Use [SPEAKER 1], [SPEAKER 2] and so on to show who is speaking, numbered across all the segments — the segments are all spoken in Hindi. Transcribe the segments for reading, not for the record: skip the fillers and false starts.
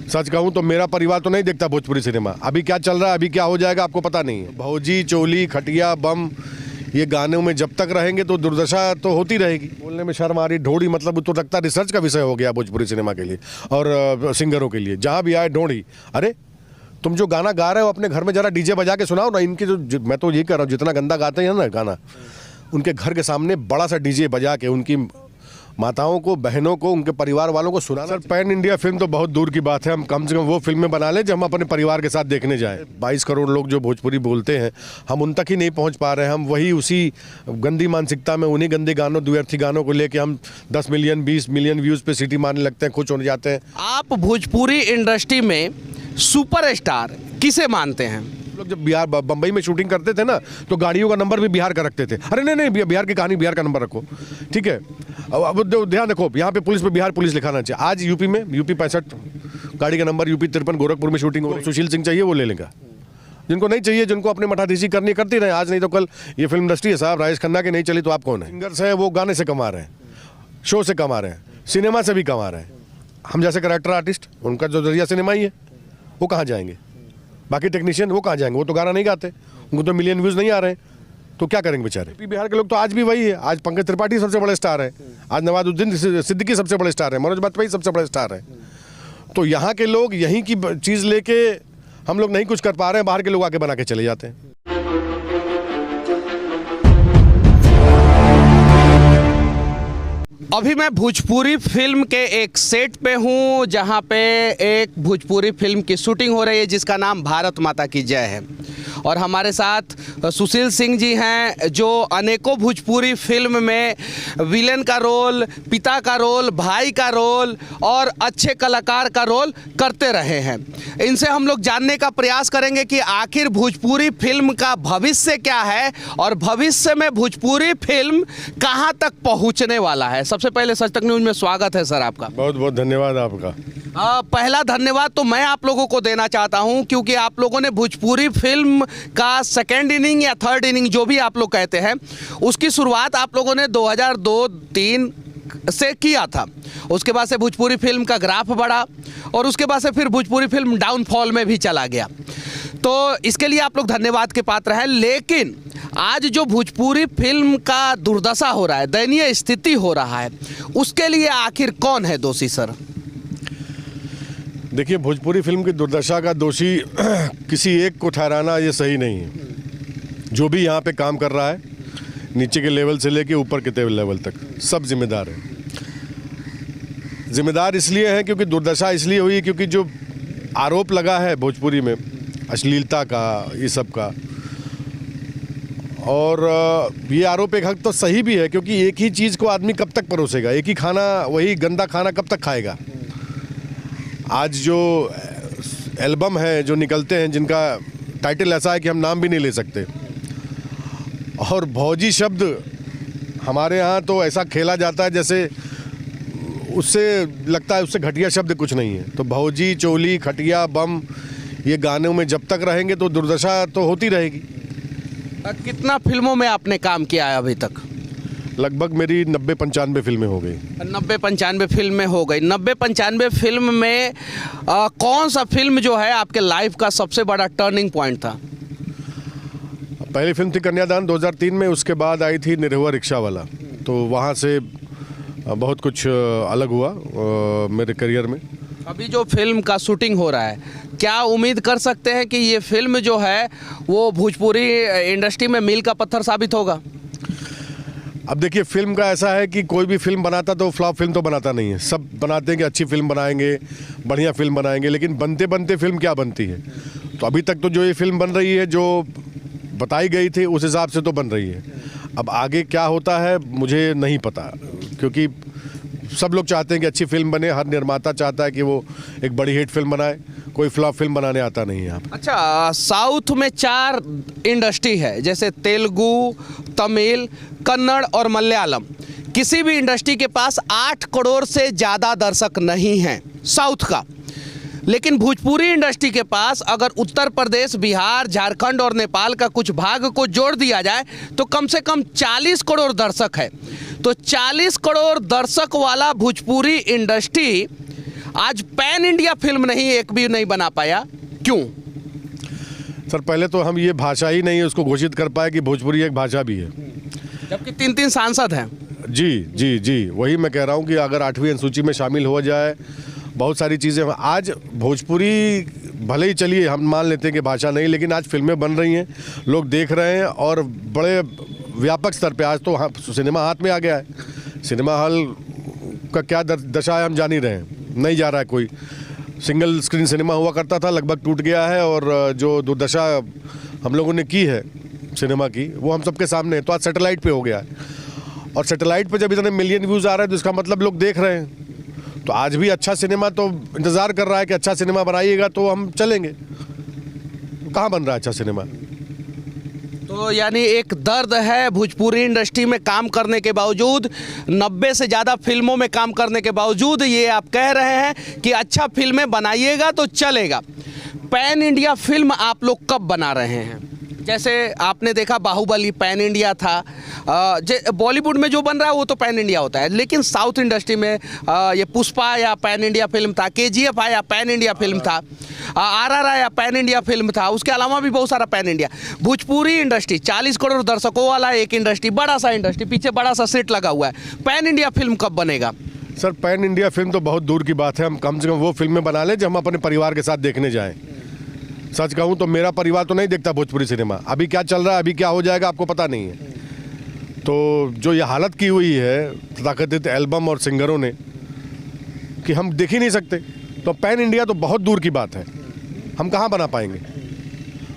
[SPEAKER 1] सच कहूँ तो मेरा परिवार तो नहीं देखता भोजपुरी सिनेमा। अभी क्या चल रहा है, अभी क्या हो जाएगा आपको पता नहीं है। भौजी, चोली, खटिया, बम, ये गानों में जब तक रहेंगे तो दुर्दशा तो होती रहेगी। बोलने में शर्म आ रही, ढोड़ी मतलब तो लगता है रिसर्च का विषय हो गया भोजपुरी सिनेमा के लिए और सिंगरों के लिए। जहाँ भी आए ढोड़ी। अरे तुम जो गाना गा रहे हो अपने घर में जरा डीजे बजा के सुनाओ ना। इनकी जो मैं तो ये कह रहा हूँ, जितना गंदा गाते हैं ना गाना, उनके घर के सामने बड़ा सा डीजे बजा के उनकी माताओं को, बहनों को, उनके परिवार वालों को सुनाना। सर पैन इंडिया फिल्म तो बहुत दूर की बात है। हम कम से कम वो फिल्में बना लें जो हम अपने परिवार के साथ देखने जाएं। 22 करोड़ लोग जो भोजपुरी बोलते हैं, हम उन तक ही नहीं पहुंच पा रहे हैं। हम वही उसी गंदी मानसिकता में उन्हीं गंदे गानों, द्व्यर्थी गानों को लेके हम 10 मिलियन 20 मिलियन व्यूज़ पे सीटी मारने लगते हैं, खुश हो जाते हैं।
[SPEAKER 2] आप भोजपुरी इंडस्ट्री में सुपरस्टार किसे मानते हैं?
[SPEAKER 1] लोग जब बिहार बम्बई में शूटिंग करते थे ना, तो गाड़ियों का नंबर भी बिहार का रखते थे। अरे नहीं नहीं, बिहार की कहानी, बिहार का नंबर रखो, ठीक है। अब ध्यान रखो, यहाँ पे पुलिस पे बिहार पुलिस लिखाना चाहिए। आज यूपी में यूपी 65 गाड़ी का नंबर, यूपी 53 गोरखपुर में शूटिंग हो। सुशील सिंह चाहिए वो ले लेगा, जिनको नहीं चाहिए, जिनको अपने मठाधीशी करनी करती रहे। आज नहीं तो कल ये फिल्म इंडस्ट्री है साहब, राजेश खन्ना की नहीं चली तो आप कौन है? सिंगर्स हैं वो गाने से कमा रहे हैं, शो से कमा रहे हैं, सिनेमा से भी कमा रहे हैं। हम जैसे करेक्टर आर्टिस्ट, उनका जो जरिया सिनेमा ही है, वो कहाँ जाएंगे? बाकी टेक्नीशियन वो कहाँ जाएंगे? वो तो गाना नहीं गाते, उनको तो मिलियन व्यूज़ नहीं आ रहे हैं, तो क्या करेंगे बेचारे? बिहार के लोग तो आज भी वही है। आज पंकज त्रिपाठी सबसे बड़े स्टार है, आज नवाजुद्दीन सिद्दीकी सबसे बड़े स्टार है, मनोज बाजपेयी सबसे बड़े स्टार है। तो यहाँ के लोग यहीं की चीज़ लेके हम लोग नहीं कुछ कर पा रहे हैं, बाहर के लोग आके बना के चले जाते हैं।
[SPEAKER 2] अभी मैं भोजपुरी फिल्म के एक सेट पे हूँ, जहाँ पे एक भोजपुरी फिल्म की शूटिंग हो रही है जिसका नाम भारत माता की जय है। और हमारे साथ सुशील सिंह जी हैं, जो अनेकों भोजपुरी फिल्म में विलेन का रोल, पिता का रोल, भाई का रोल और अच्छे कलाकार का रोल करते रहे हैं। इनसे हम लोग जानने का प्रयास करेंगे कि आखिर भोजपुरी फिल्म का भविष्य क्या है और भविष्य में भोजपुरी फिल्म कहाँ तक पहुँचने वाला है। सबसे पहले सच तक न्यूज में स्वागत है सर आपका।
[SPEAKER 1] बहुत बहुत धन्यवाद आपका।
[SPEAKER 2] पहला धन्यवाद तो मैं आप लोगों को देना चाहता हूं, क्योंकि आप लोगों ने भोजपुरी फिल्म का सेकेंड इनिंग या थर्ड इनिंग जो भी आप लोग कहते हैं, उसकी शुरुआत आप लोगों ने 2002-03 से किया था। उसके बाद से भोजपुरी फिल्म का ग्राफ बढ़ा और उसके बाद से फिर भोजपुरी फिल्म डाउनफॉल में भी चला गया। तो इसके लिए आप लोग धन्यवाद के पात्र हैं। लेकिन आज जो भोजपुरी फिल्म का दुर्दशा हो रहा है, दयनीय स्थिति हो रहा है, उसके लिए आखिर कौन है दोषी सर?
[SPEAKER 1] देखिए, भोजपुरी फिल्म की दुर्दशा का दोषी किसी एक को ठहराना ये सही नहीं है। जो भी यहाँ पे काम कर रहा है, नीचे के लेवल से लेके ऊपर के लेवल तक, सब जिम्मेदार है। जिम्मेदार इसलिए है क्योंकि दुर्दशा इसलिए हुई क्योंकि जो आरोप लगा है भोजपुरी में अश्लीलता का, ये सब का, और ये आरोप एक हद तो सही भी है, क्योंकि एक ही चीज़ को आदमी कब तक परोसेगा? एक ही खाना, वही गंदा खाना कब तक खाएगा? आज जो एल्बम है जो निकलते हैं, जिनका टाइटल ऐसा है कि हम नाम भी नहीं ले सकते, और भौजी शब्द हमारे यहाँ तो ऐसा खेला जाता है जैसे उससे लगता है उससे घटिया शब्द कुछ नहीं है। तो भौजी, चोली, खटिया, बम, ये गानों में जब तक रहेंगे तो दुर्दशा तो होती रहेगी।
[SPEAKER 2] कितना फिल्मों में आपने काम किया है अभी तक?
[SPEAKER 1] लगभग मेरी 90-95 फिल्में हो गई।
[SPEAKER 2] 90-95 फिल्में हो गई। 90-95 फिल्म में कौन सा फिल्म जो है आपके लाइफ का सबसे बड़ा टर्निंग पॉइंट था?
[SPEAKER 1] पहली फिल्म थी कन्यादान 2003 में, उसके बाद आई थी निरहुआ रिक्शा वाला। तो वहाँ से बहुत कुछ अलग हुआ मेरे करियर में।
[SPEAKER 2] अभी जो फिल्म का शूटिंग हो रहा है, क्या उम्मीद कर सकते हैं कि ये फिल्म जो है वो भोजपुरी इंडस्ट्री में मील का पत्थर साबित होगा?
[SPEAKER 1] अब देखिए, फिल्म का ऐसा है कि कोई भी फिल्म बनाता तो फ्लॉप फिल्म तो बनाता नहीं है। सब बनाते हैं कि अच्छी फिल्म बनाएंगे, बढ़िया फिल्म बनाएंगे, लेकिन बनते बनते फिल्म क्या बनती है? तो अभी तक तो जो ये फिल्म बन रही है, जो बताई गई थी उस हिसाब से तो बन रही है। अब आगे क्या होता है मुझे नहीं पता, क्योंकि सब लोग चाहते हैं कि अच्छी फिल्म बने। हर निर्माता चाहता है कि वो एक बड़ी हिट फिल्म बनाए, कोई फ्लॉप फिल्म बनाने आता नहीं है यहाँ।
[SPEAKER 2] अच्छा, साउथ में 4 इंडस्ट्री है, जैसे तेलुगु, तमिल, कन्नड़ और मलयालम। किसी भी इंडस्ट्री के पास 8 करोड़ से ज़्यादा दर्शक नहीं हैं साउथ का। लेकिन भोजपुरी इंडस्ट्री के पास अगर उत्तर प्रदेश, बिहार, झारखंड और नेपाल का कुछ भाग को जोड़ दिया जाए तो कम से कम 40 करोड़ दर्शक है। तो 40 करोड़ दर्शक वाला भोजपुरी इंडस्ट्री आज पैन इंडिया फिल्म नहीं, एक भी नहीं बना पाया, क्यों?
[SPEAKER 1] सर पहले तो हम ये भाषा ही नहीं उसको घोषित कर पाए कि भोजपुरी एक भाषा भी है,
[SPEAKER 2] जबकि 3-3 सांसद हैं।
[SPEAKER 1] जी जी जी, वही मैं कह रहा हूँ कि अगर 8वीं अनुसूची में शामिल हो जाए, बहुत सारी चीज़ें आज भोजपुरी भले ही चलिए हम मान लेते हैं कि भाषा नहीं, लेकिन आज फिल्में बन रही हैं, लोग देख रहे हैं और बड़े व्यापक स्तर पे आज तो सिनेमा हाथ में आ गया है। सिनेमा हॉल का क्या दशा है हम जान ही रहे हैं, नहीं जा रहा है कोई। सिंगल स्क्रीन सिनेमा हुआ करता था, लगभग टूट गया है, और जो दुर्दशा हम लोगों ने की है सिनेमा की वो हम सबके सामने है। तो आज सैटेलाइट पे हो गया है, और सैटेलाइट पे जब इतने मिलियन व्यूज़ आ रहे हैं तो इसका मतलब लोग देख रहे हैं। तो आज भी अच्छा सिनेमा तो इंतज़ार कर रहा है कि अच्छा सिनेमा बनाइएगा तो हम चलेंगे। कहाँ बन रहा है अच्छा सिनेमा?
[SPEAKER 2] तो यानी एक दर्द है भोजपुरी इंडस्ट्री में काम करने के बावजूद, 90 से ज़्यादा फिल्मों में काम करने के बावजूद ये आप कह रहे हैं कि अच्छा फिल्में बनाइएगा तो चलेगा। पैन इंडिया फिल्म आप लोग कब बना रहे हैं? जैसे आपने देखा बाहुबली पैन इंडिया था, बॉलीवुड में जो बन रहा है वो तो पैन इंडिया होता है, लेकिन साउथ इंडस्ट्री में ये पुष्पा या पैन इंडिया फिल्म था, KGF आया पैन इंडिया फिल्म था, RR आया पैन इंडिया फिल्म था, उसके अलावा भी बहुत सारा pan India. Bhojpuri industry 40 crore दर्शकों वाला एक इंडस्ट्री, बड़ा सा इंडस्ट्री, पीछे बड़ा सा सेट लगा हुआ है। पैन इंडिया फिल्म कब बनेगा?
[SPEAKER 1] सर पैन इंडिया फिल्म तो बहुत दूर की बात है, हम कम से कम वो फिल्में बना लें जो हम अपने परिवार के साथ देखने जाएं। सच कहूँ तो मेरा परिवार तो नहीं देखता भोजपुरी सिनेमा। अभी क्या चल रहा है, अभी क्या हो जाएगा आपको पता नहीं है। तो जो ये हालत की हुई है तथाकथित एल्बम और सिंगरों ने कि हम देख ही नहीं सकते, तो पैन इंडिया तो बहुत दूर की बात है। हम कहाँ बना पाएंगे?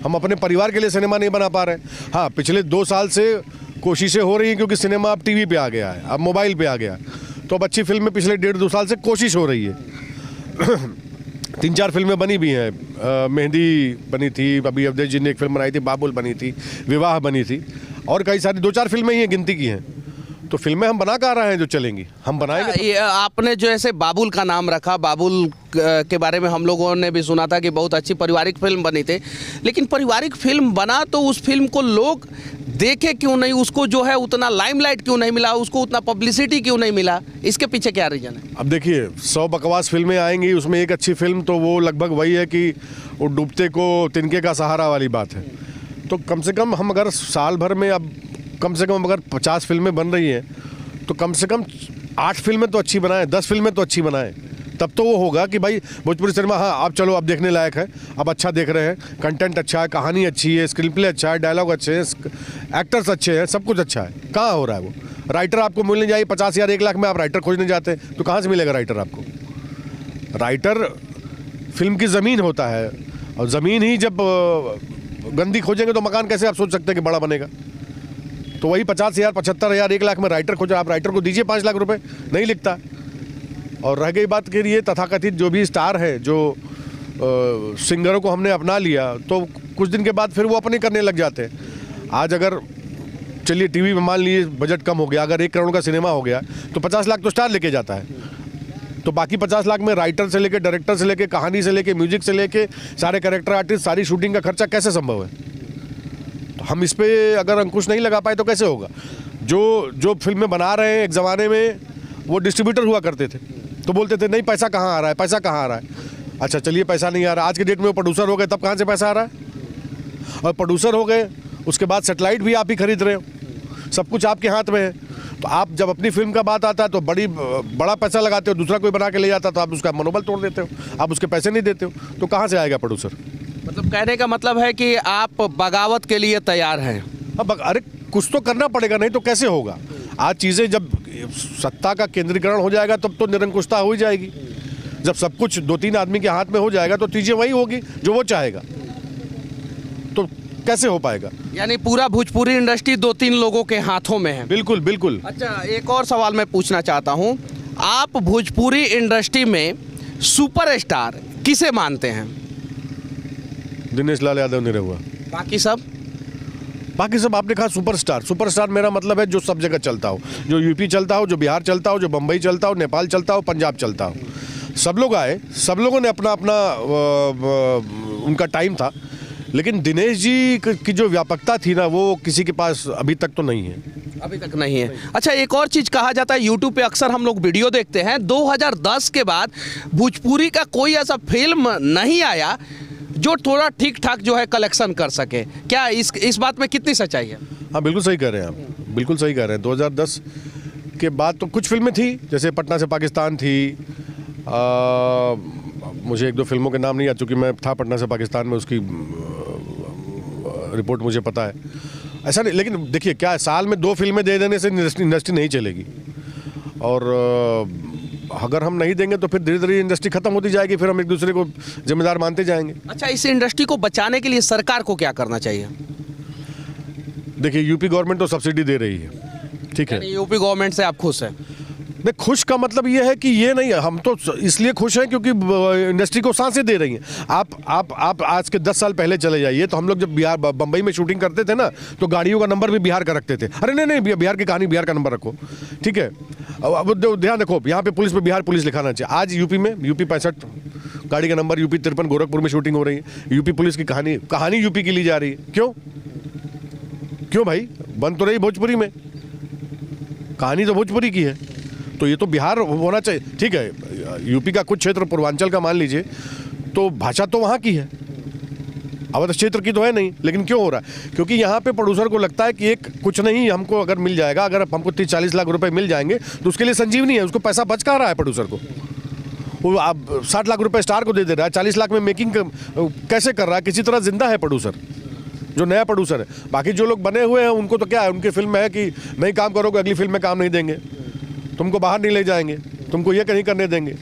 [SPEAKER 1] हम अपने परिवार के लिए सिनेमा नहीं बना पा रहे। हाँ, पिछले 2 साल से कोशिशें हो रही हैं क्योंकि सिनेमा अब टीवी पे आ गया है, अब मोबाइल पे आ गया है, तो अब अच्छी फिल्में पिछले 1.5-2 साल से कोशिश हो रही है। 3-4 फिल्में बनी भी हैं, मेहंदी बनी थी, अभी अवधेश जी ने एक फिल्म बनाई थी, बाबुल बनी थी, विवाह बनी थी, और कई सारी 2-4 फिल्में ही हैं, गिनती की हैं। तो फिल्में हम बना कर रहे हैं जो चलेंगी, हम बनाएंगे।
[SPEAKER 2] ये आपने जो ऐसे बाबुल का नाम रखा, बाबुल के बारे में हम लोगों ने भी सुना था कि बहुत अच्छी पारिवारिक फिल्म बनी थी, लेकिन पारिवारिक फिल्म बना तो उस फिल्म को लोग देखे क्यों नहीं? उसको जो है उतना लाइमलाइट क्यों नहीं मिला? उसको उतना पब्लिसिटी क्यों नहीं मिला? इसके पीछे क्या रीजन है?
[SPEAKER 1] अब देखिए 100 बकवास फिल्में आएंगी, उसमें एक अच्छी फिल्म तो वो लगभग वही है कि वो डूबते को तिनके का सहारा वाली बात है। तो कम से कम हम अगर साल भर में अब कम से कम अगर 50 फिल्में बन रही हैं तो कम से कम 8 फिल्में तो अच्छी बनाएं, 10 फिल्में तो अच्छी बनाएं, तब तो वो होगा कि भाई भोजपुरी सिनेमा हाँ अब चलो अब देखने लायक है, अब अच्छा देख रहे हैं, कंटेंट अच्छा है, कहानी अच्छी है, स्क्रीन प्ले अच्छा है, डायलॉग अच्छे हैं, एक्टर्स अच्छे हैं, सब कुछ अच्छा है। कहाँ हो रहा है वो? राइटर आपको मिलने जाइए 50,000 1 लाख में, आप राइटर खोजने जाते हैं तो कहाँ से मिलेगा राइटर आपको? राइटर फिल्म की ज़मीन होता है, और ज़मीन ही जब गंदी खोजेंगे तो मकान कैसे आप सोच सकते हैं कि बड़ा बनेगा? तो वही 50,000 75,000 1 लाख में राइटर खोजे, आप राइटर को दीजिए 5 लाख रुपए, नहीं लिखता। और रह गई बात कि ये तथाकथित जो भी स्टार है, जो सिंगरों को हमने अपना लिया, तो कुछ दिन के बाद फिर वो अपने करने लग जाते हैं। आज अगर चलिए टीवी में मान लीजिए बजट कम हो गया, अगर 1 करोड़ का सिनेमा हो गया तो 50 लाख तो स्टार लेके जाता है, तो बाकी 50 लाख में राइटर से लेके, डायरेक्टर से लेके, कहानी से लेके, म्यूजिक से लेके, सारे कैरेक्टर आर्टिस्ट, सारी शूटिंग का खर्चा कैसे संभव है? तो हम इस पे अगर अंकुश नहीं लगा पाए तो कैसे होगा? जो फिल्में बना रहे हैं, एक ज़माने में वो डिस्ट्रीब्यूटर हुआ करते थे, तो बोलते थे नहीं पैसा कहाँ आ रहा है, पैसा कहाँ आ रहा है। अच्छा चलिए पैसा नहीं आ रहा, आज के डेट में वो प्रोड्यूसर हो गए, तब कहाँ से पैसा आ रहा है? और प्रोड्यूसर हो गए उसके बाद सेटेलाइट भी आप ही खरीद रहे हो, सब कुछ आपके हाथ में है। तो आप जब अपनी फिल्म का बात आता है तो बड़ा पैसा लगाते हो, दूसरा कोई बना के ले जाता तो आप उसका मनोबल तोड़ देते हो, आप उसके पैसे नहीं देते हो, तो कहाँ से आएगा प्रोड्यूसर?
[SPEAKER 2] मतलब कहने का मतलब है कि आप बगावत के लिए तैयार हैं।
[SPEAKER 1] अब अरे कुछ तो करना पड़ेगा, नहीं तो कैसे होगा? आज चीज़ें जब सत्ता का केंद्रीकरण हो जाएगा तब तो निरंकुशता हो ही जाएगी। जब सब कुछ 2-3 आदमी के हाथ में हो जाएगा तो चीज़ें वही होगी जो वो चाहेगा, तो कैसे हो पाएगा?
[SPEAKER 2] यानी पूरा भोजपुरी इंडस्ट्री 2-3 लोगों के हाथों में है।
[SPEAKER 1] बिल्कुल बिल्कुल।
[SPEAKER 2] अच्छा, एक और सवाल मैं पूछना चाहता हूँ, आप भोजपुरी इंडस्ट्री में सुपरस्टार किसे मानते हैं?
[SPEAKER 1] दिनेश लाल यादव ने रहुआ, बाकी सब आपने कहा सुपरस्टार। सुपरस्टार मेरा मतलब है जो सब जगह चलता हो, जो यूपी चलता हो, जो बिहार चलता हो, जो बम्बई चलता हो, नेपाल चलता हो, पंजाब चलता हो, सब लोग आए, सब लोगों ने अपना अपना उनका टाइम था, लेकिन दिनेश जी की जो व्यापकता थी ना वो किसी के पास अभी तक तो नहीं है।
[SPEAKER 2] अभी तक नहीं है। अच्छा, एक और चीज़ कहा जाता है, यूट्यूब पे अक्सर हम लोग वीडियो देखते हैं, 2010 के बाद भोजपुरी का कोई ऐसा फिल्म नहीं आया जो थोड़ा ठीक ठाक जो है कलेक्शन कर सके। क्या इस बात में कितनी सच्चाई है?
[SPEAKER 1] हाँ, बिल्कुल सही कह रहे हैं आप, बिल्कुल सही कह रहे हैं। 2010 के बाद तो कुछ फिल्में थी, जैसे पटना से पाकिस्तान थी, मुझे एक दो फिल्मों के नाम नहीं याद, चूँकि मैं था पटना से पाकिस्तान में, उसकी रिपोर्ट मुझे पता है। ऐसा नहीं, लेकिन देखिए क्या है, साल में 2 फिल्में दे देने से इंडस्ट्री नहीं चलेगी, और अगर हम नहीं देंगे तो फिर धीरे धीरे इंडस्ट्री खत्म होती जाएगी, फिर हम एक दूसरे को जिम्मेदार मानते जाएंगे।
[SPEAKER 2] अच्छा, इस इंडस्ट्री को बचाने के लिए सरकार को क्या करना चाहिए?
[SPEAKER 1] देखिए, यूपी गवर्नमेंट तो सब्सिडी दे रही है, ठीक है।
[SPEAKER 2] यूपी गवर्नमेंट से आप खुश हैं?
[SPEAKER 1] नहीं, खुश का मतलब ये है कि ये नहीं है, हम तो इसलिए खुश हैं क्योंकि इंडस्ट्री को सांसें दे रही हैं। आप आज के 10 साल पहले चले जाइए, तो हम लोग जब बिहार बम्बई में शूटिंग करते थे ना, तो गाड़ियों का नंबर भी बिहार का रखते थे। अरे नहीं, बिहार की कहानी, बिहार का नंबर रखो, ठीक है। अब ध्यान रखो, यहाँ पे पुलिस पे बिहार पुलिस लिखाना चाहिए। आज यूपी में यूपी 65 गाड़ी का नंबर, यूपी 53 गोरखपुर में शूटिंग हो रही है। यूपी पुलिस की कहानी यूपी की ली जा रही है। क्यों भाई? बन तो रही भोजपुरी में, कहानी तो भोजपुरी की है, तो ये तो बिहार होना चाहिए, ठीक है। यूपी का कुछ क्षेत्र, पूर्वांचल का मान लीजिए, तो भाषा तो वहाँ की है, अवध क्षेत्र की तो है नहीं। लेकिन क्यों हो रहा है? क्योंकि यहाँ पे प्रोड्यूसर को लगता है कि एक कुछ नहीं, हमको अगर मिल जाएगा, अगर हमको 30-40 लाख रुपए मिल जाएंगे तो उसके लिए संजीवनी है, उसको पैसा बच कहाँ रहा है प्रोड्यूसर को। वो आप 60 लाख रुपए स्टार को दे रहा है, 40 लाख में मेकिंग कैसे कर रहा है? किसी तरह जिंदा है प्रोड्यूसर, जो नया प्रोड्यूसर है। बाकी जो लोग बने हुए हैं उनको तो क्या है, उनकी फिल्म में है कि नहीं काम करोगे अगली फिल्म में काम नहीं देंगे, तुमको बाहर नहीं ले जाएंगे, तुमको ये कहीं करने देंगे।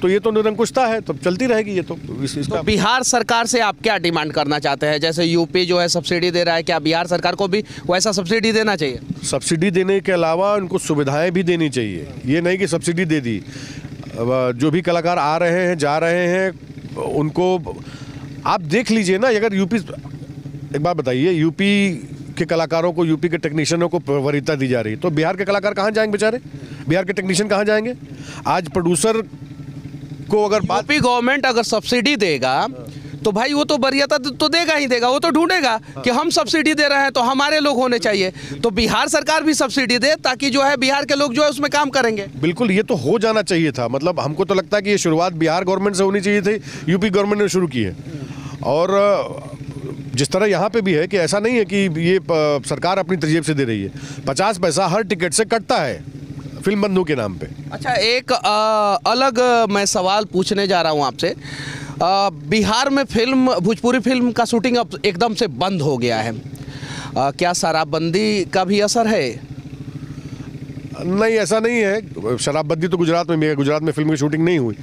[SPEAKER 1] तो ये तो निरंकुशता है, तो चलती रहेगी ये तो।
[SPEAKER 2] तो बिहार सरकार से आप क्या डिमांड करना चाहते हैं? जैसे यूपी जो है सब्सिडी दे रहा है, क्या बिहार सरकार को भी वैसा सब्सिडी देना चाहिए?
[SPEAKER 1] सब्सिडी देने के अलावा उनको सुविधाएं भी देनी चाहिए। ये नहीं कि सब्सिडी दे दी, जो भी कलाकार आ रहे हैं, जा रहे हैं, उनको आप देख लीजिए ना। अगर यूपी, एक बात बताइए, यूपी के कलाकारों को, यूपी के टेक्नीशियनों को वरीयता दी जा रही है, तो बिहार के कलाकार कहाँ जाएंगे बेचारे? बिहार के टेक्नीशियन कहाँ जाएंगे? आज प्रोड्यूसर को अगर
[SPEAKER 2] यूपी गवर्नमेंट अगर सब्सिडी देगा तो भाई वो तो वरीयता तो देगा ही देगा, वो तो ढूंढेगा कि हम सब्सिडी दे रहे हैं तो हमारे लोग होने चाहिए। तो बिहार सरकार भी सब्सिडी दे, ताकि जो है बिहार के लोग जो है उसमें काम करेंगे।
[SPEAKER 1] बिल्कुल, ये तो हो जाना चाहिए था। मतलब हमको तो लगता है कि ये शुरुआत बिहार गवर्नमेंट से होनी चाहिए थी, यूपी गवर्नमेंट ने शुरू की है। और जिस तरह यहाँ पे भी है कि ऐसा नहीं है कि ये सरकार अपनी जेब से दे रही है, 50 पैसा हर टिकट से कटता है फिल्म बंधु के नाम पे। अच्छा,
[SPEAKER 2] एक अलग मैं सवाल पूछने जा रहा हूँ आपसे। बिहार में भोजपुरी फिल्म का शूटिंग अब एकदम से बंद हो गया है, क्या शराबबंदी का भी असर है?
[SPEAKER 1] नहीं, ऐसा नहीं है। शराबबंदी तो गुजरात में फिल्म की शूटिंग नहीं हुई।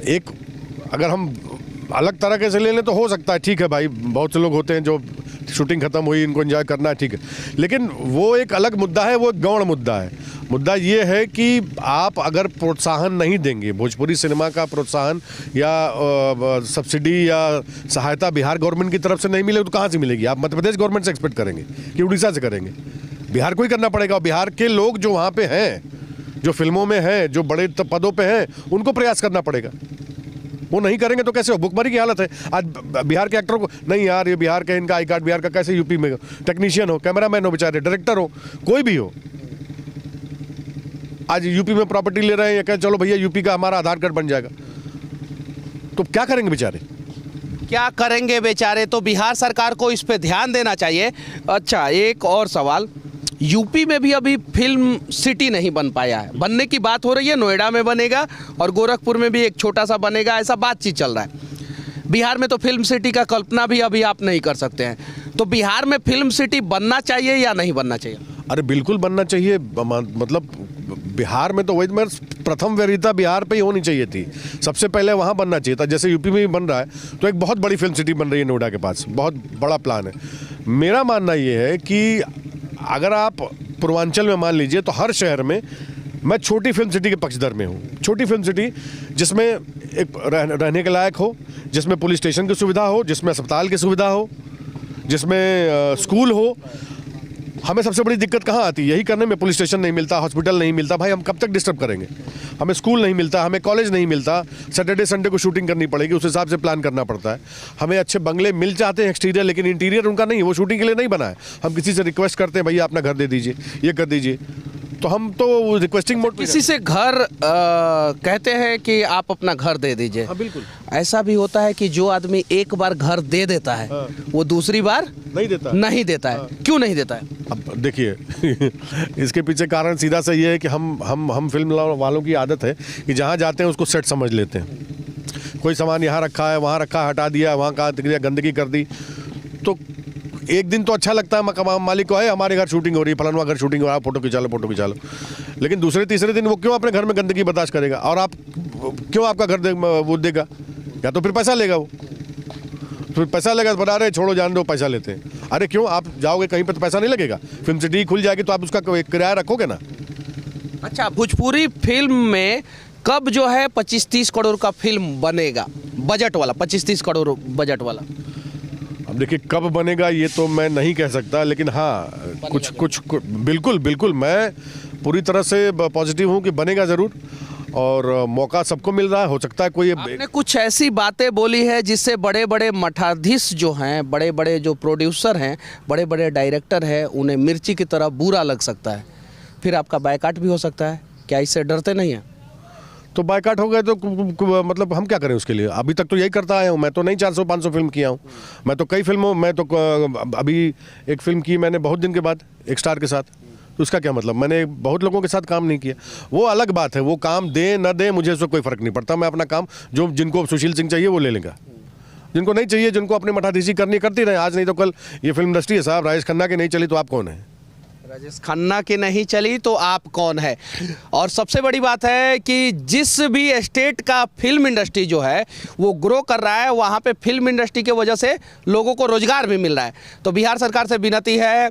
[SPEAKER 1] एक अगर हम अलग तरह से ले लें तो हो सकता है, ठीक है भाई, बहुत से लोग होते हैं जो शूटिंग खत्म हुई, इनको एंजॉय करना है, ठीक है। लेकिन वो एक अलग मुद्दा है, वो एक गौण मुद्दा है। मुद्दा ये है कि आप अगर प्रोत्साहन नहीं देंगे, भोजपुरी सिनेमा का प्रोत्साहन या सब्सिडी या सहायता बिहार गवर्नमेंट की तरफ से नहीं मिलेगी तो कहाँ से मिलेगी? आप मध्य प्रदेश गवर्नमेंट से एक्सपेक्ट करेंगे कि उड़ीसा से करेंगे? बिहार को ही करना पड़ेगा। और बिहार के लोग जो वहाँ पे हैं, जो फिल्मों में हैं, जो बड़े पदों पे हैं, उनको प्रयास करना पड़ेगा। वो नहीं करेंगे तो कैसे हो? भुखमरी की हालत है आज बिहार के एक्टरों को। नहीं यार, ये बिहार का, इनका आई कार्ड बिहार का, कैसे यूपी में टेक्नीशियन हो, कैमरामैन हो, बेचारे डायरेक्टर हो, कोई भी हो, आज यूपी में प्रॉपर्टी ले रहे हैं, या कह चलो भैया यूपी का हमारा आधार कार्ड बन जाएगा, तो क्या करेंगे बेचारे?
[SPEAKER 2] क्या करेंगे बेचारे? तो बिहार सरकार को इस पे ध्यान देना चाहिए। अच्छा, एक और सवाल, यूपी में भी अभी फिल्म सिटी नहीं बन पाया है, बनने की बात हो रही है, नोएडा में बनेगा और गोरखपुर में भी एक छोटा सा बनेगा, ऐसा बातचीत चल रहा है। बिहार में तो फिल्म सिटी का कल्पना भी अभी आप नहीं कर सकते हैं, तो बिहार में फिल्म सिटी बनना चाहिए या नहीं बनना चाहिए?
[SPEAKER 1] अरे बिल्कुल बनना चाहिए। मतलब बिहार में तो वही प्रथम वरीयता बिहार पे ही होनी चाहिए थी, सबसे पहले वहाँ बनना चाहिए था। जैसे यूपी में भी बन रहा है, तो एक बहुत बड़ी फिल्म सिटी बन रही है नोएडा के पास, बहुत बड़ा प्लान है। मेरा मानना ये है कि अगर आप पूर्वांचल में मान लीजिए, तो हर शहर में, मैं छोटी फिल्म सिटी के पक्षधर में हूँ। छोटी फिल्म सिटी जिसमें एक रहने के लायक हो, जिसमें पुलिस स्टेशन की सुविधा हो, जिसमें अस्पताल की सुविधा हो, जिसमें स्कूल हो, हमें सबसे बड़ी दिक्कत कहाँ आती है? यही करने में। पुलिस स्टेशन नहीं मिलता, हॉस्पिटल नहीं मिलता, भाई हम कब तक डिस्टर्ब करेंगे? हमें स्कूल नहीं मिलता, हमें कॉलेज नहीं मिलता, सैटरडे संडे को शूटिंग करनी पड़ेगी, उस हिसाब से प्लान करना पड़ता है। हमें अच्छे बंगले मिल जाते हैं एक्सटीरियर, लेकिन इंटीरियर उनका नहीं, वो शूटिंग के लिए नहीं बना है। हम किसी से रिक्वेस्ट करते हैं, भैया अपना घर दे दीजिए, ये कर दीजिए, तो हम तो रिक्वेस्टिंग मोड पे
[SPEAKER 2] किसी से घर कहते हैं कि आप अपना घर दे दीजिए।
[SPEAKER 1] हाँ, बिल्कुल।
[SPEAKER 2] ऐसा भी होता है कि जो आदमी एक बार घर दे देता है वो दूसरी बार नहीं देता है। क्यों नहीं देता है?
[SPEAKER 1] अब देखिए इसके पीछे कारण सीधा सा ये है कि हम फिल्म वालों की आदत है कि जहाँ जाते हैं उसको सेट समझ लेते हैं। कोई सामान यहाँ रखा है, वहाँ रखा, हटा दिया, वहाँ का गंदगी कर दी, तो एक दिन तो अच्छा लगता है मकाम मालिक को, है हमारे घर शूटिंग हो रही है, फलाना घर शूटिंग हो रहा है, फोटो खिंचा लो। लेकिन दूसरे तीसरे दिन वो क्यों अपने घर में गंदगी बर्दाश्त करेगा? और आप क्यों आपका घर वो देगा? या तो फिर पैसा लेगा, वो फिर पैसा लेगा, बना रहे छोड़ो जान दो, पैसा लेते हैं। अरे क्यों? आप जाओगे कहीं पर तो पैसा नहीं लगेगा? फिल्म सिटी खुल जाएगी तो आप उसका किराया रखोगे ना।
[SPEAKER 2] अच्छा, भोजपुरी फिल्म में कब जो है 25-30 करोड़ का फिल्म बनेगा, बजट वाला 25-30 करोड़ बजट वाला?
[SPEAKER 1] अब देखिए कब बनेगा ये तो मैं नहीं कह सकता, लेकिन हाँ कुछ बिल्कुल मैं पूरी तरह से पॉजिटिव हूँ कि बनेगा ज़रूर, और मौका सबको मिल रहा है। हो सकता है कोई
[SPEAKER 2] आपने कुछ ऐसी बातें बोली है जिससे बड़े बड़े मठाधीश जो हैं, बड़े बड़े जो प्रोड्यूसर हैं, बड़े बड़े डायरेक्टर हैं, उन्हें मिर्ची की तरह बुरा लग सकता है, फिर आपका बायकाट भी हो सकता है। क्या इससे डरते नहीं हैं?
[SPEAKER 1] तो बायकाट हो गए तो मतलब हम क्या करें उसके लिए? अभी तक तो यही करता आया हूँ मैं, तो नहीं 400-500 फिल्म किया हूँ मैं, तो कई फिल्मों मैं तो अभी एक फिल्म की मैंने बहुत दिन के बाद एक स्टार के साथ, तो उसका क्या मतलब? मैंने बहुत लोगों के साथ काम नहीं किया, वो अलग बात है। वो काम दे न दे मुझे उससे कोई फ़र्क नहीं पड़ता। मैं अपना काम जो जिनको सुशील सिंह चाहिए वो ले लेगा, जिनको नहीं चाहिए, जिनको अपनी मठाधीशी करती रहे। आज नहीं तो कल ये फिल्म इंडस्ट्री है साहब, राजेश खन्ना की नहीं चली तो आप कौन है?
[SPEAKER 2] राजेश खन्ना की नहीं चली तो आप कौन है? और सबसे बड़ी बात है कि जिस भी स्टेट का फिल्म इंडस्ट्री जो है वो ग्रो कर रहा है, वहाँ पे फिल्म इंडस्ट्री के वजह से लोगों को रोजगार भी मिल रहा है। तो बिहार सरकार से विनती है,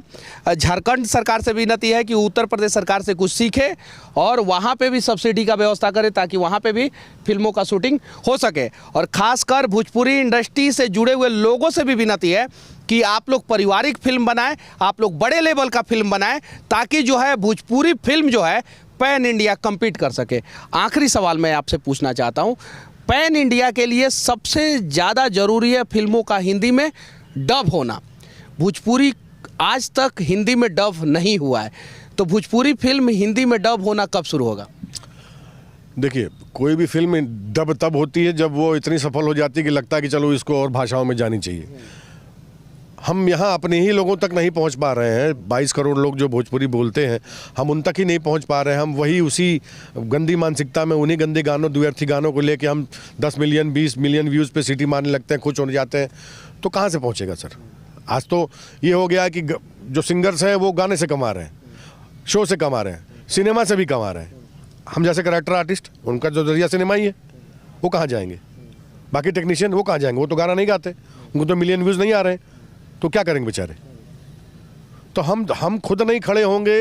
[SPEAKER 2] झारखंड सरकार से विनती है कि उत्तर प्रदेश सरकार से कुछ सीखे और वहाँ पे भी सब्सिडी का व्यवस्था करे, ताकि वहाँ पे भी फिल्मों का शूटिंग हो सके। और ख़ासकर भोजपुरी इंडस्ट्री से जुड़े हुए लोगों से भी विनती है कि आप लोग पारिवारिक फिल्म बनाएं, आप लोग बड़े लेवल का फिल्म बनाएं, ताकि जो है भोजपुरी फिल्म जो है पैन इंडिया compete कर सके। आखिरी सवाल मैं आपसे पूछना चाहता हूं, पैन इंडिया के लिए सबसे ज़्यादा ज़रूरी है फिल्मों का हिंदी में डब होना। भोजपुरी आज तक हिंदी में डब नहीं हुआ है, तो भोजपुरी फिल्म हिंदी में डब होना कब शुरू होगा?
[SPEAKER 1] देखिए कोई भी फिल्म डब तब होती है जब वो इतनी सफल हो जाती है कि लगता है कि चलो इसको और भाषाओं में जानी चाहिए। हम यहाँ अपने ही लोगों तक नहीं पहुँच पा रहे हैं। 22 करोड़ लोग जो भोजपुरी बोलते हैं, हम उन तक ही नहीं पहुँच पा रहे हैं। हम वही उसी गंदी मानसिकता में, उन्हीं गंदे गानों, द्व्यर्थी गानों को लेके हम 10 मिलियन 20 मिलियन व्यूज़ पे सीटी मारने लगते हैं, खुश हो जाते हैं, तो कहाँ से पहुँचेगा सर? आज तो ये हो गया कि जो सिंगर्स हैं वो गाने से कमा रहे हैं, शो से कमा रहे हैं, सिनेमा से भी कमा रहे हैं। हम जैसे कैरेक्टर आर्टिस्ट, उनका जो जरिया सिनेमा ही है, वो कहाँ जाएंगे? बाकी टेक्नीशियन वो कहाँ जाएंगे? वो तो गाना नहीं गाते, उनको तो मिलियन व्यूज़ नहीं आ रहे हैं, तो क्या करेंगे बेचारे? तो हम खुद नहीं खड़े होंगे,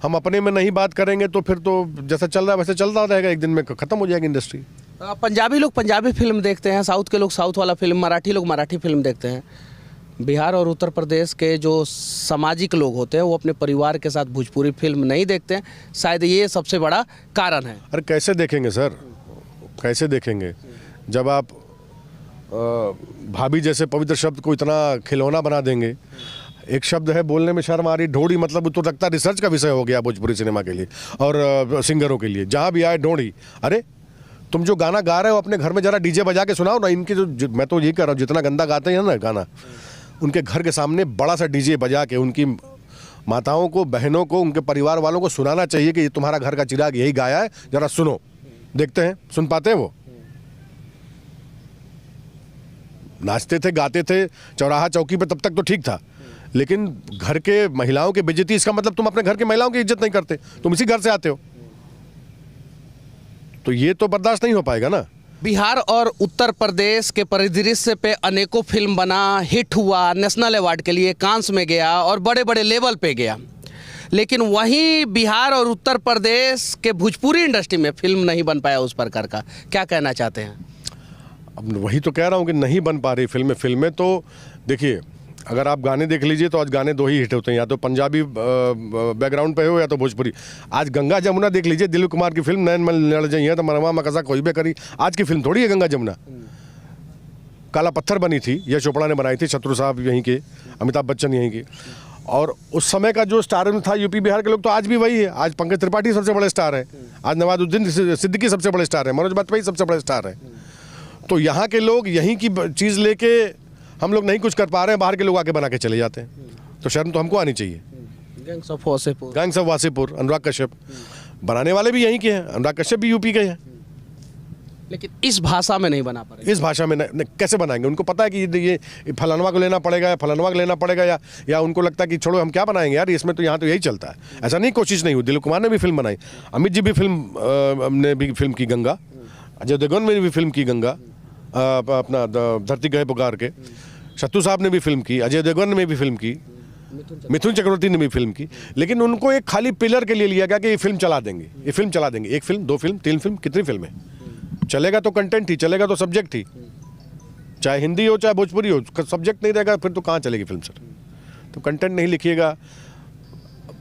[SPEAKER 1] हम अपने में नहीं बात करेंगे, तो फिर तो जैसा चल रहा है वैसे चलता रहेगा, एक दिन में ख़त्म हो जाएगी इंडस्ट्री।
[SPEAKER 2] पंजाबी लोग पंजाबी फिल्म देखते हैं, साउथ के लोग साउथ वाला फिल्म, मराठी लोग मराठी फिल्म देखते हैं। बिहार और उत्तर प्रदेश के जो सामाजिक लोग होते हैं वो अपने परिवार के साथ भोजपुरी फिल्म नहीं देखते हैं। शायद ये सबसे बड़ा कारण है।
[SPEAKER 1] अरे कैसे देखेंगे सर, कैसे देखेंगे जब आप भाभी जैसे पवित्र शब्द को इतना खिलौना बना देंगे। एक शब्द है बोलने में शर्म आ रही, ढोड़ी, मतलब तो लगता है रिसर्च का विषय हो गया भोजपुरी सिनेमा के लिए और सिंगरों के लिए। जहाँ भी आए ढोड़ी। अरे तुम जो गाना गा रहे हो अपने घर में जरा डीजे बजा के सुनाओ ना। इनके जो मैं तो ये कह रहा हूँ, जितना गंदा गाते हैं ना गाना, उनके घर के सामने बड़ा सा डीजे बजा के उनकी माताओं को, बहनों को, उनके परिवार वालों को सुनाना चाहिए कि ये तुम्हारा घर का चिराग यही गाया है, जरा सुनो। देखते हैं सुन पाते हैं वो? नाचते थे, गाते थे चौराहा चौकी पे, तब तक तो ठीक था, लेकिन घर के महिलाओं की बेइज्जती, इसका मतलब तुम अपने घर की महिलाओं की इज्जत नहीं करते, तुम इसी घर से आते हो, तो ये तो बर्दाश्त नहीं हो पाएगा ना।
[SPEAKER 2] बिहार और उत्तर प्रदेश के परिदृश्य पे अनेकों फिल्म बना, हिट हुआ, नेशनल अवार्ड के लिए कांस में गया और बड़े बड़े लेवल पे गया, लेकिन वहीं बिहार और उत्तर प्रदेश के भोजपुरी इंडस्ट्री में फिल्म नहीं बन पाया उस प्रकार का। क्या कहना चाहते हैं?
[SPEAKER 1] अब वही तो कह रहा हूँ कि नहीं बन पा रही फिल्में। तो देखिए अगर आप गाने देख लीजिए तो आज गाने दो ही हिट होते हैं, या तो पंजाबी बैकग्राउंड पे हो या तो भोजपुरी। आज गंगा जमुना देख लीजिए, दिलीप कुमार की फिल्म, नैन मल लड़ जाइए तो मनवा मकसा कोई भी करी, आज की फिल्म थोड़ी है गंगा जमुना। काला पत्थर बनी थी, यश चोपड़ा ने बनाई थी, शत्रु साहब यहीं के, अमिताभ बच्चन यहीं के। और उस समय का जो स्टार था यूपी बिहार के लोग, तो आज भी वही है। आज पंकज त्रिपाठी सबसे बड़े स्टार है, आज नवाजुद्दीन सिद्दीकी सबसे बड़े स्टार है, मनोज बाजपेयी सबसे बड़े स्टार है। तो यहाँ के लोग यहीं की चीज़ लेके हम लोग नहीं कुछ कर पा रहे हैं, बाहर के लोग आके बना के चले जाते हैं। तो शर्म तो हमको आनी चाहिए।
[SPEAKER 2] Gangs of Wasseypur,
[SPEAKER 1] Gangs of Wasseypur, Anurag Kashyap बनाने वाले भी यहीं के हैं, अनुराग कश्यप भी यूपी के हैं।
[SPEAKER 2] लेकिन इस भाषा में नहीं बना पा रहे।
[SPEAKER 1] इस भाषा में कैसे बनाएंगे? उनको पता है कि ये फलानवा को लेना पड़ेगा या फलानवा को लेना पड़ेगा, या उनको लगता है कि छोड़ो हम क्या बनाएंगे यार, इसमें तो यहाँ तो यही चलता है। ऐसा नहीं, कोशिश नहीं हुई। दिलीप कुमार ने भी फिल्म बनाई, अमित जी भी फिल्म की गंगा, अजय देवगन ने भी फिल्म की गंगा, अपना धरती गए पुकार के, शत्रु साहब ने भी फिल्म की, अजय देवगन ने भी फिल्म की, मिथुन चक्रवर्ती ने भी फिल्म की। लेकिन उनको एक खाली पिलर के लिए लिया गया कि ये फिल्म चला देंगे, ये फिल्म चला देंगे। एक फिल्म, दो फिल्म, तीन फिल्म, कितनी फिल्में? चलेगा तो कंटेंट ही, चलेगा तो सब्जेक्ट ही, चाहे हिंदी हो चाहे भोजपुरी हो, सब्जेक्ट नहीं रहेगा फिर तो कहाँ चलेगी फिल्म सर? तो कंटेंट नहीं लिखिएगा,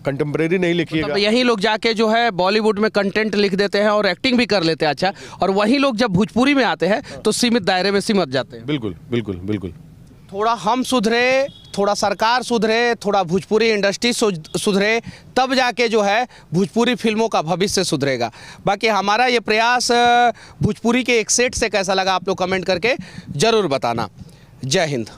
[SPEAKER 1] कंटेम्प्रेरी नहीं लिखिएगा।
[SPEAKER 2] मतलब यही लोग जाके जो है बॉलीवुड में कंटेंट लिख देते हैं और एक्टिंग भी कर लेते हैं अच्छा, और वही लोग जब भोजपुरी में आते हैं तो सीमित दायरे में सिमट जाते हैं।
[SPEAKER 1] बिल्कुल बिल्कुल बिल्कुल।
[SPEAKER 2] थोड़ा हम सुधरे, थोड़ा सरकार सुधरे, थोड़ा भोजपुरी इंडस्ट्री सुधरे, तब जाके जो है भोजपुरी फिल्मों का भविष्य सुधरेगा। बाकी हमारा ये प्रयास भोजपुरी के एक सेट से कैसा लगा आप लोग कमेंट करके ज़रूर बताना। जय हिंद।